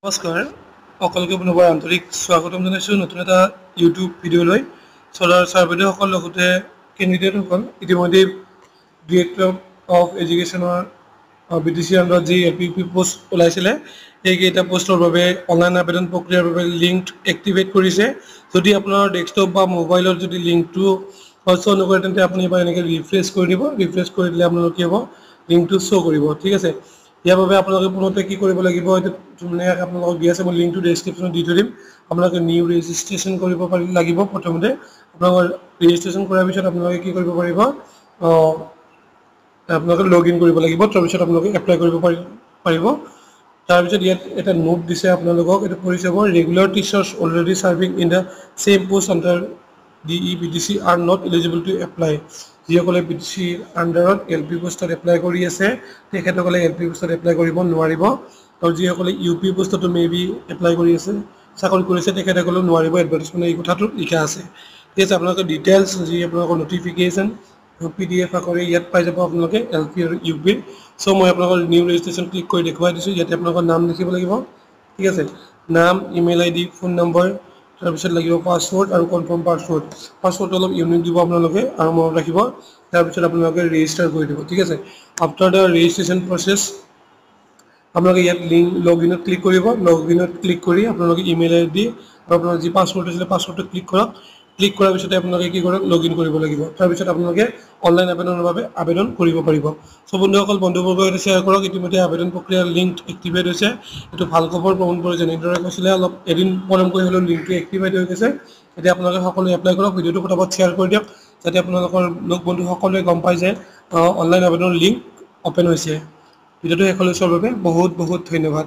নমস্কাৰ সকলোকে পুনৰবাৰ আন্তৰিক স্বাগতম জনাইছোঁ নতুন এটা ইউটিউব ভিডিঅ'লৈ ছাৰ বাইদেউসকল লগতে কেণ্ডিডেটসকল ইতিমধ্যে ডিৰেক্টৰ অফ এডুকেশ্যনৰ BTC আণ্ডাৰত যি LPUP পোষ্ট ওলাইছিলে সেইকেইটা পোষ্টৰ বাবে অনলাইন আবেদন প্ৰক্ৰিয়াৰ বাবে লিংক এক্টিভেট কৰিছে যদি আপোনাৰ ডেস্কটপ বা মোবাইলত যদি লিংকটো শ্ব' নকৰে তেন্তে আপুনি এবাৰ এনেকৈ ৰিফ্ৰেছ কৰি দিব ৰিফ্ৰেছ কৰি দিলে আপোনালোকে কি হ'ব লিংকটো শ্ব' কৰিব ঠিক আছে ইয়াৰ বাবে আপোনালোকে পুনতে কি কৰিব লাগিব এইটো ধুনীয়াকৈ আপোনালোকক দি আছে মই লিংকটো ডেছক্ৰিপশ্যনত দি থৈ দিম আপোনালোকে নিউ ৰেজিষ্ট্ৰেশ্যন কৰিব লাগিব প্ৰথমতে আপোনালোকৰ ৰেজিষ্ট্ৰেশ্যন কৰাৰ পিছত আপোনালোকে কি কৰিব পাৰিব আপোনালোকে লগ ইন কৰিব লাগিব তাৰপিছত আপোনালোকে এপ্লাই কৰিব পাৰিব তাৰপিছত ইয়াত এটা নোট দিছে আপোনালোকক এইটো পঢ়ি চাব regular teachers already serving in the same post under BTC are not eligible to apply যিসকলে BTC আণ্ডাৰত LP পোষ্টত এপ্লাই কৰি আছে তেখেতসকলে LP পোষ্টত এপ্লাই কৰিব নোৱাৰিব আৰু যিসকলে UP পোষ্টতো মেবি এপ্লাই কৰি আছে চাকৰি কৰিছে তেখেতসকলেও নোৱাৰিব এডভাৰটাইজমেণ্ট এই কথাটো লিখা আছে ঠিক আছে আপোনালোকৰ ডিটেইলছ যি আপোনালোকৰ নটিফিকেশ্যন PDF আকাৰে ইয়াত পাই যাব আপোনালোকে LP আৰু UP চ' মই আপোনালোকৰ নিউ ৰেজিষ্ট্ৰেশ্যন ক্লিক কৰি দেখুৱাই দিছোঁ ইয়াতে আপোনালোকৰ নাম লিখিব লাগিব ঠিক আছে নাম ইমেইল ID ফোন নম্বৰ তাৰপিছত লাগিব পাছৱৰ্ড আৰু কনফাৰ্ম পাছৱৰ্ডটো অলপ ইউনিক দিব আপোনালোকে আৰু মনত ৰাখিব তাৰপিছত আপোনালোকে ৰেজিষ্টাৰ কৰি দিব ঠিক আছে আফটাৰ দ্য ৰেজিষ্ট্ৰেশ্যন প্ৰচেছ আপোনালোকে ইয়াত লগ ইনত ক্লিক কৰিব লগ ইনত ক্লিক কৰি আপোনালোকে ইমেইল ID আৰু আপোনাৰ যি পাছৱৰ্ড আছিলে পাছৱৰ্ডটো ক্লিক কৰক ক্লিক কৰাৰ পিছতে আপোনালোকে কি কৰক লগ ইন কৰিব লাগিব তাৰপিছত আপোনালোকে অনলাইন আবেদনৰ বাবে আবেদন কৰিব পাৰিব চ' বন্ধুসকল বন্ধুবৰ্গৰ সৈতে শ্বেয়াৰ কৰক ইতিমধ্যে আবেদন প্ৰক্ৰিয়াৰ লিংক এক্টিভেট হৈছে এইটো ভাল খবৰ প্ৰমাণ কৰি যেনেদৰে কৈছিলে অলপ এদিন পলমকৈ হ'লেও লিংকটো এক্টিভেট হৈ গৈছে এতিয়া আপোনালোকে সকলোৱে এপ্লাই কৰক ভিডিঅ'টো ফটাফট শ্বেয়াৰ কৰি দিয়ক যাতে আপোনালোকৰ লগ বন্ধু সকলোৱে গম পায় যে অনলাইন আবেদনৰ লিংক অ'পেন হৈছে ভিডিঅ'টো শেষলৈ চোৱাৰ বাবে বহুত বহুত ধন্যবাদ